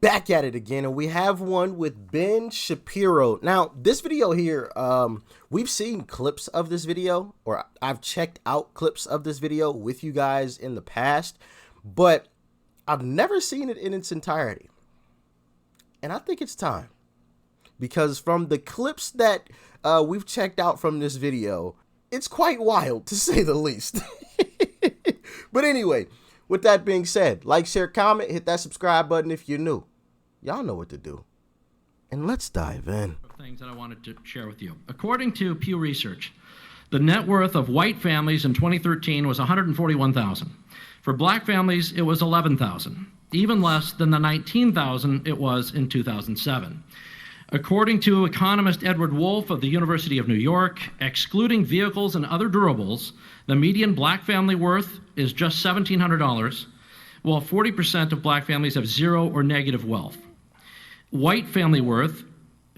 Back at it again, and we have one with Ben Shapiro. Now, this video here, we've seen clips of this video, or I've checked out clips of this video with you guys in the past, but I've never seen it in its entirety. And I think it's time, because from the clips that we've checked out from this video, it's quite wild, to say the least. But anyway, with that being said, like, share, comment, hit that subscribe button if you're new. Y'all know what to do. And let's dive in. Things that I wanted to share with you. According to Pew Research, the net worth of white families in 2013 was $141,000. For black families, it was $11,000, even less than the $19,000 it was in 2007. According to economist Edward Wolf of the University of New York, excluding vehicles and other durables, the median black family worth is just $1,700, while 40% of black families have zero or negative wealth. White family worth,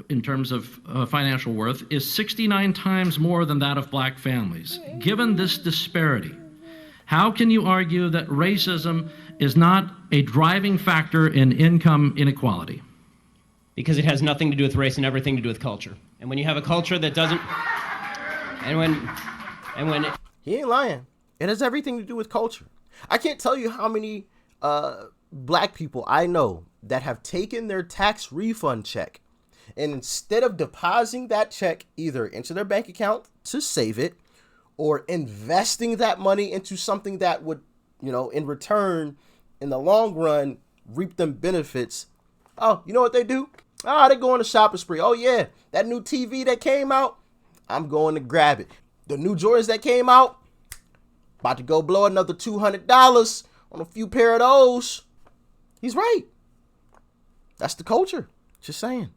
in terms of financial worth, is 69 times more than that of black families. Given this disparity, how can you argue that racism is not a driving factor in income inequality? Because it has nothing to do with race and everything to do with culture. And when you have a culture that doesn't, He ain't lying. It has everything to do with culture. I can't tell you how many black people I know that have taken their tax refund check, and instead of depositing that check either into their bank account to save it, or investing that money into something that would, in return, in the long run, reap them benefits. Oh, you know what they do? They go on a shopping spree. Oh yeah, that new TV that came out, I'm going to grab it. The new Jordans that came out, about to go blow another $200 on a few pair of those. He's right. That's the culture. Just saying.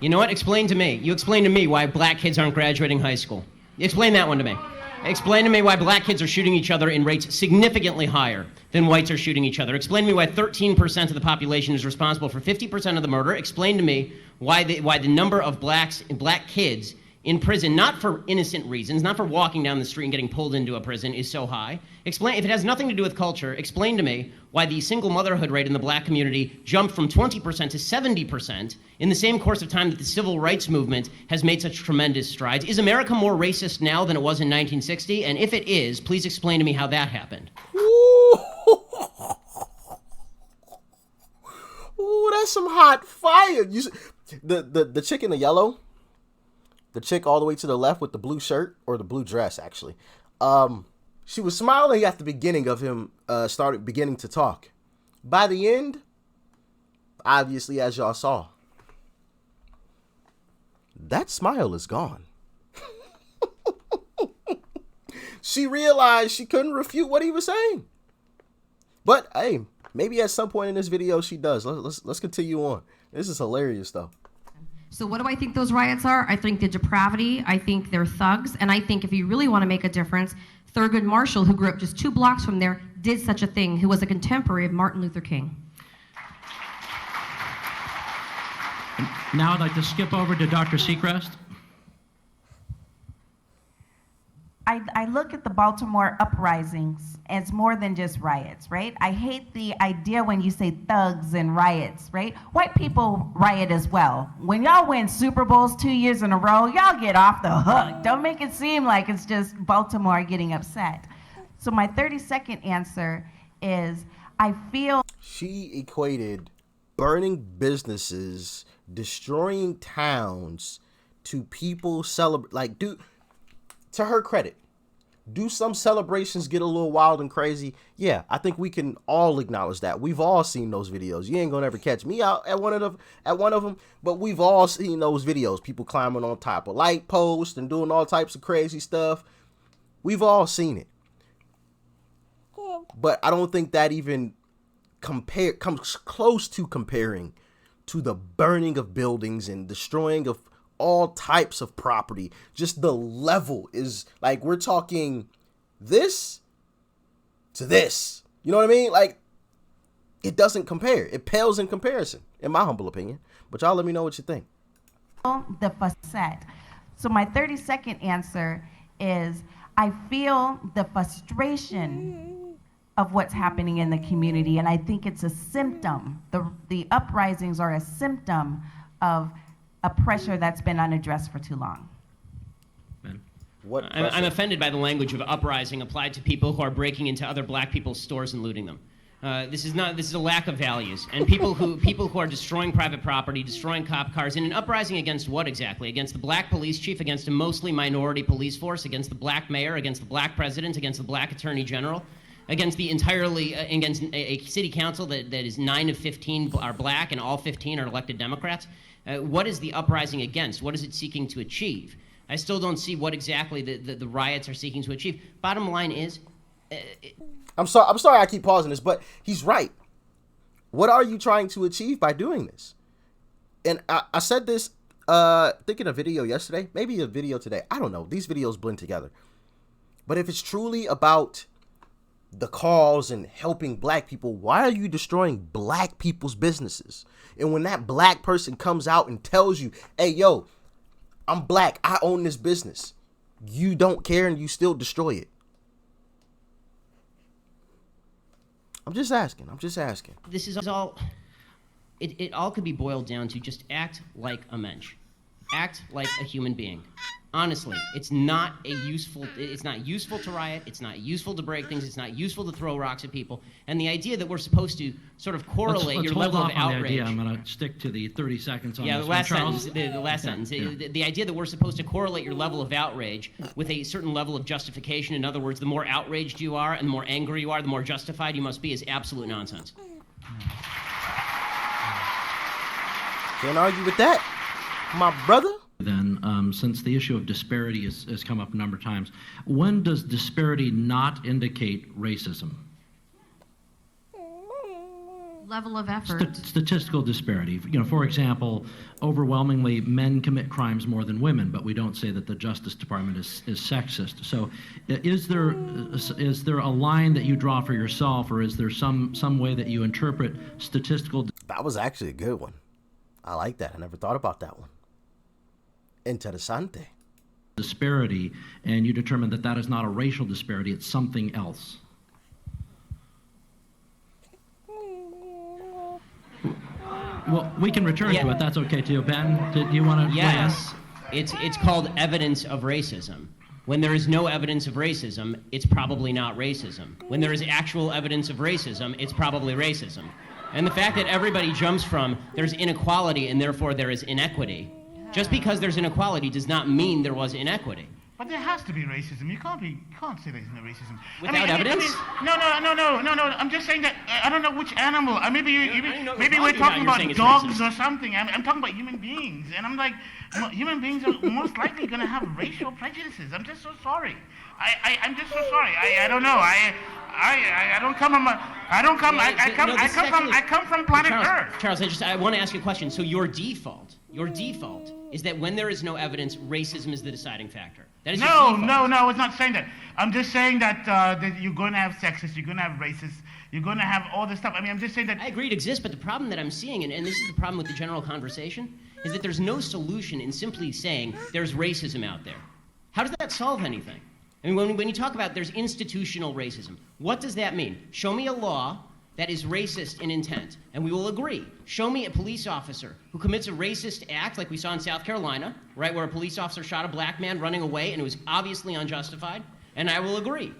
You know what? Explain to me. You explain to me why black kids aren't graduating high school. Explain that one to me. Explain to me why black kids are shooting each other in rates significantly higher than whites are shooting each other. Explain to me why 13% of the population is responsible for 50% of the murder. Explain to me why the number of black kids in prison, not for innocent reasons, not for walking down the street and getting pulled into a prison, is so high. Explain, if it has nothing to do with culture, explain to me why the single motherhood rate in the black community jumped from 20% to 70% in the same course of time that the civil rights movement has made such tremendous strides. Is America more racist now than it was in 1960? And if it is, please explain to me how that happened. Ooh, that's some hot fire. The chick in the yellow, the chick all the way to the left with the blue shirt, or the blue dress, actually. She was smiling at the beginning of him beginning to talk. By the end, obviously, as y'all saw, that smile is gone. She realized she couldn't refute what he was saying. But hey, maybe at some point in this video she does. Let's continue on. This is hilarious, though. So what do I think those riots are? I think the depravity, I think they're thugs, and I think if you really want to make a difference, Thurgood Marshall, who grew up just 2 blocks from there, did such a thing, who was a contemporary of Martin Luther King. And now I'd like to skip over to Dr. Seacrest. I look at the Baltimore uprisings as more than just riots, right? I hate the idea when you say thugs and riots, right? White people riot as well. When y'all win Super Bowls 2 years in a row, y'all get off the hook. Don't make it seem like it's just Baltimore getting upset. So my 30-second answer is, I feel... She equated burning businesses, destroying towns, to people celebrate, to her credit, do some celebrations get a little wild and crazy? Yeah, I think we can all acknowledge that. We've all seen those videos. You ain't gonna ever catch me out at one of them, but we've all seen those videos. People climbing on top of light posts and doing all types of crazy stuff. We've all seen it. But I don't think that even comes close to comparing to the burning of buildings and destroying of all types of property. Just the level is like, we're talking this to this. You know what I mean? Like, it doesn't compare. It pales in comparison, in my humble opinion. But y'all let me know what you think. The facade. So my 30-second answer is, I feel the frustration of what's happening in the community. And I think it's a symptom. The uprisings are a symptom of a pressure that's been unaddressed for too long. I'm offended by the language of uprising applied to people who are breaking into other black people's stores and looting them. This is a lack of values. And people who are destroying private property, destroying cop cars, in an uprising against what exactly? Against the black police chief, against a mostly minority police force, against the black mayor, against the black president, against the black attorney general, against against a city council that is 9 of 15 are black and all 15 are elected Democrats. What is the uprising against? What is it seeking to achieve? I still don't see what exactly the riots are seeking to achieve. Bottom line is... I'm sorry I keep pausing this, but he's right. What are you trying to achieve by doing this? And I said this, I think in a video yesterday, maybe a video today. I don't know. These videos blend together. But if it's truly about the cause and helping black people, why are you destroying black people's businesses? And when that black person comes out and tells you, hey, yo, I'm black, I own this business, you don't care and you still destroy it. I'm just asking. This is all, it all could be boiled down to just act like a mensch. Act like a human being. Honestly, it's not useful to riot, it's not useful to break things, it's not useful to throw rocks at people. And the idea that we're supposed to sort of correlate your level of outrage. The idea. I'm going to stick to the 30 seconds on this. The last sentence. The last sentence. The idea that we're supposed to correlate your level of outrage with a certain level of justification. In other words, the more outraged you are and the more angry you are, the more justified you must be, is absolute nonsense. Can't argue with that, my brother. Then, since the issue of disparity has come up a number of times, when does disparity not indicate racism? Level of effort. Statistical disparity. For example, overwhelmingly men commit crimes more than women, but we don't say that the Justice Department is sexist. So, is there a line that you draw for yourself, or is there some way that you interpret statistical? That was actually a good one. I like that. I never thought about that one. Interesante. Disparity, and you determine that is not a racial disparity, it's something else. Well, we can return to it. That's okay too. Ben, do you want to? Yes, it's called evidence of racism. When there is no evidence of racism, it's probably not racism. When there is actual evidence of racism, it's probably racism. And the fact that everybody jumps from there's inequality and therefore there is inequity. Just because there's inequality does not mean there was inequity. But there has to be racism. You can't say there's no racism. Without evidence? No. I'm just saying that I don't know which animal. Maybe we're talking about dogs or something. I'm talking about human beings, and I'm like, human beings are most likely going to have racial prejudices. I'm just so sorry. I'm just so sorry. I don't know. I come from planet Earth. Charles, I want to ask you a question. So your default is that when there is no evidence, racism is the deciding factor. That is No, I was not saying that. I'm just saying that you're going to have sexists, you're going to have racists, you're going to have all this stuff. I mean, I'm just saying that... I agree it exists, but the problem that I'm seeing, and this is the problem with the general conversation, is that there's no solution in simply saying there's racism out there. How does that solve anything? I mean, when you talk about there's institutional racism, what does that mean? Show me a law that is racist in intent, and we will agree. Show me a police officer who commits a racist act like we saw in South Carolina, right, where a police officer shot a black man running away and it was obviously unjustified, and I will agree.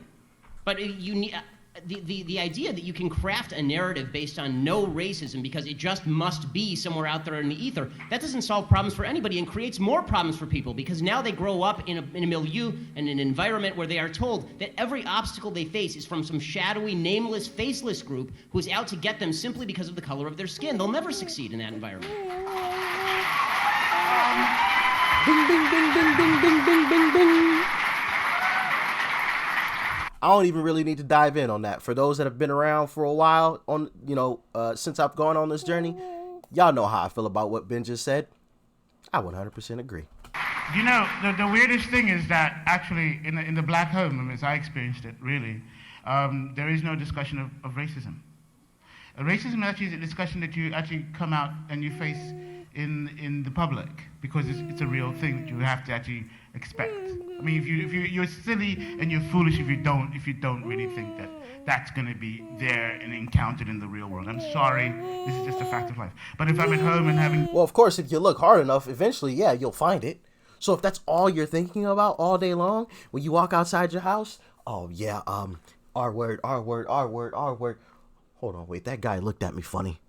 But you need, the idea that you can craft a narrative based on no racism because it just must be somewhere out there in the ether, that doesn't solve problems for anybody and creates more problems for people because now they grow up in a milieu and an environment where they are told that every obstacle they face is from some shadowy, nameless, faceless group who is out to get them simply because of the color of their skin. They'll never succeed in that environment. Ding, ding, ding, ding, ding, ding, ding, ding, ding. I don't even really need to dive in on that. For those that have been around for a while, since I've gone on this journey, y'all know how I feel about what Ben just said. I 100% agree. You know, the weirdest thing is that actually in the black home, as I experienced it, really, there is no discussion of racism. Racism actually is a discussion that you actually come out and you face in the public because it's a real thing that you have to actually expect. I mean, if you're silly and you're foolish if you don't really think that that's going to be there and encountered in the real world. I'm sorry, this is just a fact of life. But if I'm at home and having... Well, of course, if you look hard enough, eventually, yeah, you'll find it. So if that's all you're thinking about all day long, when you walk outside your house, oh yeah, R word, R word, R word, R word. Hold on, wait, that guy looked at me funny.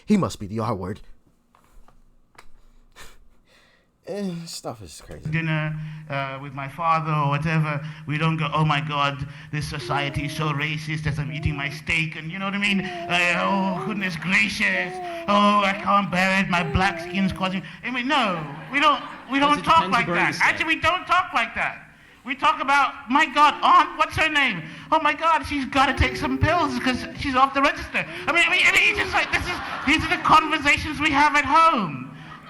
He must be the R word. Stuff is crazy. Dinner with my father or whatever, we don't go, oh my God, this society is so racist as I'm eating my steak, and you know what I mean? Oh, goodness gracious. Oh, I can't bear it. My black skin's causing... I mean, no, we don't talk like that. Actually, we don't talk like that. We talk about, my God, Aunt, what's her name? Oh my God, she's got to take some pills because she's off the register. I mean, it's just like, these are the conversations we have at home.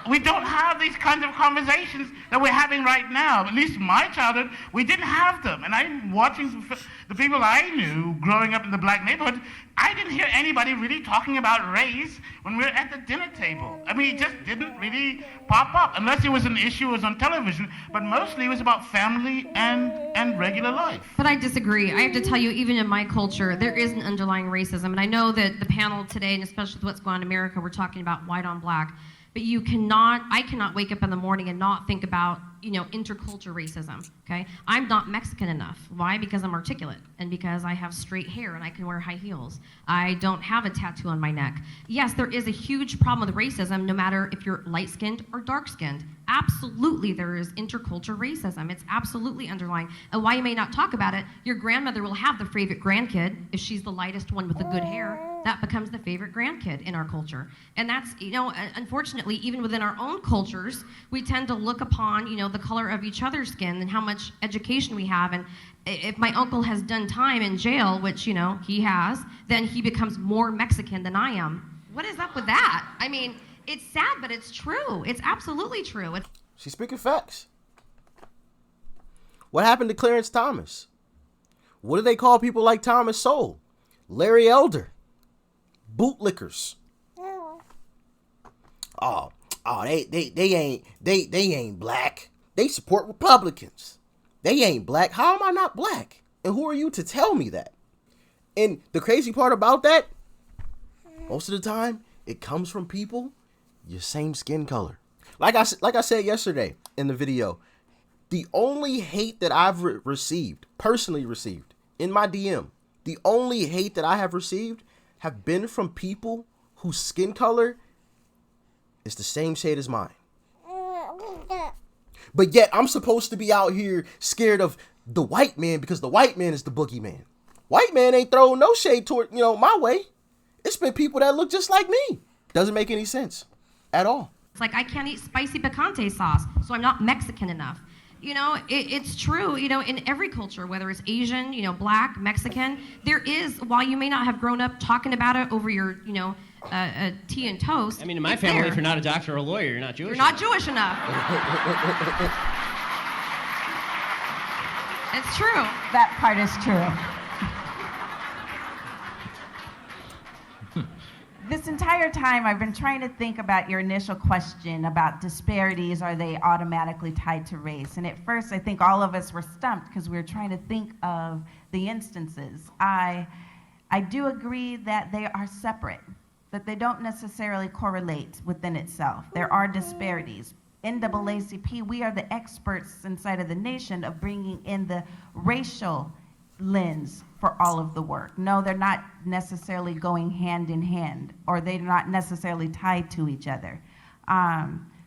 We don't have these kinds of conversations that we're having right now. At least in my childhood, we didn't have them. And I'm watching the people I knew growing up in the black neighborhood, I didn't hear anybody really talking about race when we were at the dinner table. I mean, it just didn't really pop up, unless it was an issue, it was on television, but mostly it was about family and regular life. But I disagree. I have to tell you, even in my culture, there is an underlying racism. And I know that the panel today, and especially with what's going on in America, we're talking about white on black. But I cannot wake up in the morning and not think about, intercultural racism, okay? I'm not Mexican enough. Why? Because I'm articulate and because I have straight hair and I can wear high heels. I don't have a tattoo on my neck. Yes, there is a huge problem with racism, no matter if you're light-skinned or dark-skinned. Absolutely, there is intercultural racism. It's absolutely underlying. And why you may not talk about it, your grandmother will have the favorite grandkid. If she's the lightest one with the good hair, that becomes the favorite grandkid in our culture. And that's, unfortunately, even within our own cultures, we tend to look upon, the color of each other's skin and how much education we have. And if my uncle has done time in jail, which, he has, then he becomes more Mexican than I am. What is up with that? I mean, it's sad, but it's true. It's absolutely true. She's speaking facts. What happened to Clarence Thomas? What do they call people like Thomas Sowell, Larry Elder, bootlickers? Oh, they ain't black. They support Republicans. They ain't black. How am I not black? And who are you to tell me that? And the crazy part about that, most of the time, it comes from people your same skin color. Like I said yesterday in the video, the only hate that I've personally received in my DM, the only hate that I have received have been from people whose skin color is the same shade as mine. But yet I'm supposed to be out here scared of the white man because the white man is the boogeyman. White man ain't throwing no shade toward, my way. It's been people that look just like me. Doesn't make any sense at all. It's like I can't eat spicy picante sauce, so I'm not Mexican enough. It's true, in every culture, whether it's Asian, black, Mexican, there is, while you may not have grown up talking about it over your, tea and toast. I mean, in my family, if you're not a doctor or a lawyer, you're not Jewish enough. You're not Jewish enough. It's true. That part is true. This entire time, I've been trying to think about your initial question about disparities. Are they automatically tied to race? And at first, I think all of us were stumped because we were trying to think of the instances. I do agree that they are separate, that they don't necessarily correlate within itself. There are disparities. NAACP, we are the experts inside of the nation of bringing in the racial lens for all of the work. No, they're not necessarily going hand in hand, or they're not necessarily tied to each other.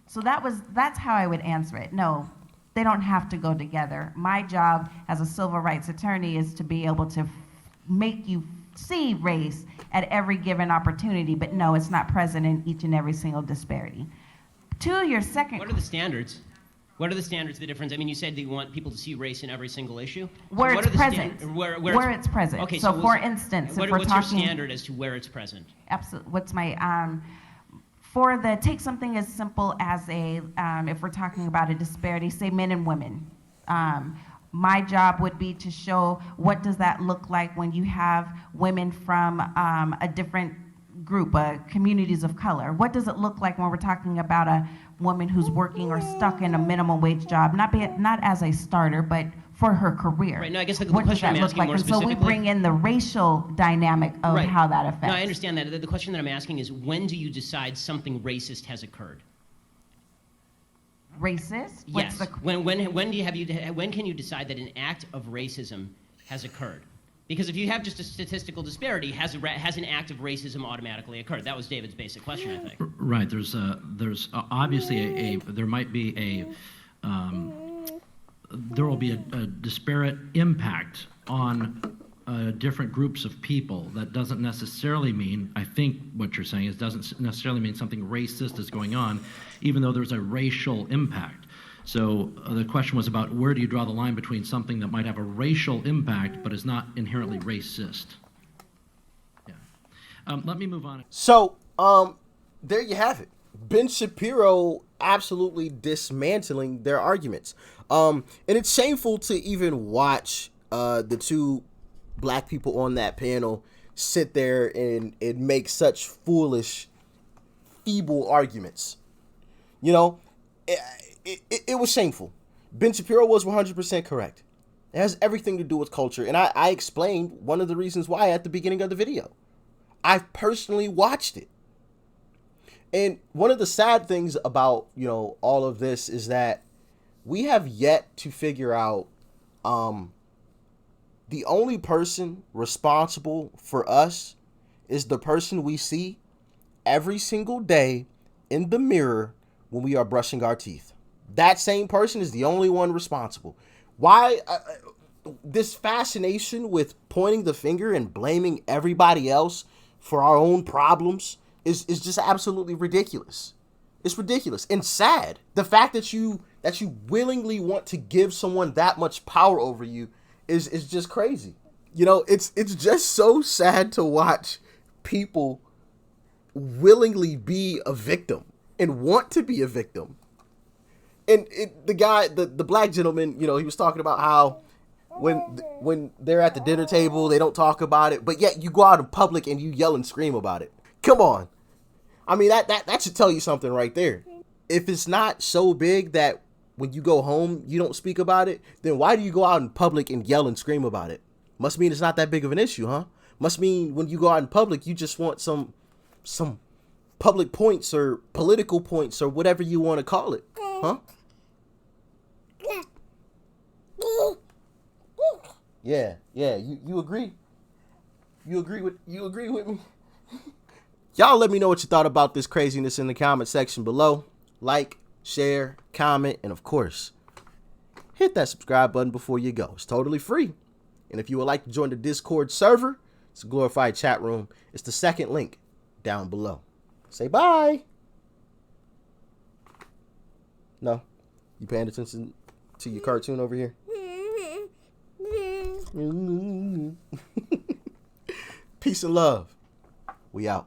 So that's how I would answer it. No, they don't have to go together. My job as a civil rights attorney is to be able to make you see race at every given opportunity, but no, it's not present in each and every single disparity. To your second... What are the standards? What are the standards, the difference? I mean, you said that you want people to see race in every single issue. Where it's present. Where it's present. Okay, so for instance, if we're what's talking... your standard as to where it's present? Absolutely. What's my... take something as simple as if we're talking about a disparity, say men and women. My job would be to show what does that look like when you have women from a different group, communities of color. What does it look like when we're talking about a woman who's working or stuck in a minimum wage job, not as a starter, but for her career. Right. No, I guess the What does question that I'm look asking like? more And so specifically. we bring in the racial dynamic of Right. how that affects. No, I understand that. The question that I'm asking is, when do you decide something racist has occurred? Racist? Yes. When can you decide that an act of racism has occurred? Because if you have just a statistical disparity, has an act of racism automatically occurred? That was David's basic question, I think. Right. There's obviously there might be there will be a disparate impact on different groups of people. That doesn't necessarily mean, I think what you're saying is, doesn't necessarily mean something racist is going on, even though there's a racial impact. So the question was about, where do you draw the line between something that might have a racial impact but is not inherently racist? Yeah. Let me move on. So, there you have it. Ben Shapiro absolutely dismantling their arguments. And it's shameful to even watch the two black people on that panel sit there and make such foolish, feeble arguments. You know, it was shameful. Ben Shapiro was 100% correct. It has everything to do with culture. And I explained one of the reasons why at the beginning of the video. I personally watched it. And one of the sad things about, all of this is that we have yet to figure out the only person responsible for us is the person we see every single day in the mirror when we are brushing our teeth. That same person is the only one responsible. Why this fascination with pointing the finger and blaming everybody else for our own problems is just absolutely ridiculous. It's ridiculous and sad. The fact that you willingly want to give someone that much power over you is just crazy. It's just so sad to watch people willingly be a victim and want to be a victim. And the black gentleman, he was talking about how when they're at the dinner table, they don't talk about it, but yet you go out in public and you yell and scream about it. Come on. I mean, that should tell you something right there. If it's not so big that when you go home, you don't speak about it, then why do you go out in public and yell and scream about it? Must mean it's not that big of an issue, huh? Must mean when you go out in public, you just want some public points or political points or whatever you want to call it, huh? Yeah, you agree? You agree with me? Y'all let me know what you thought about this craziness in the comment section below. Like, share, comment, and of course, hit that subscribe button before you go. It's totally free. And if you would like to join the Discord server, it's a glorified chat room. It's the second link down below. Say bye. No? You paying attention to your cartoon over here? Peace and love. We out.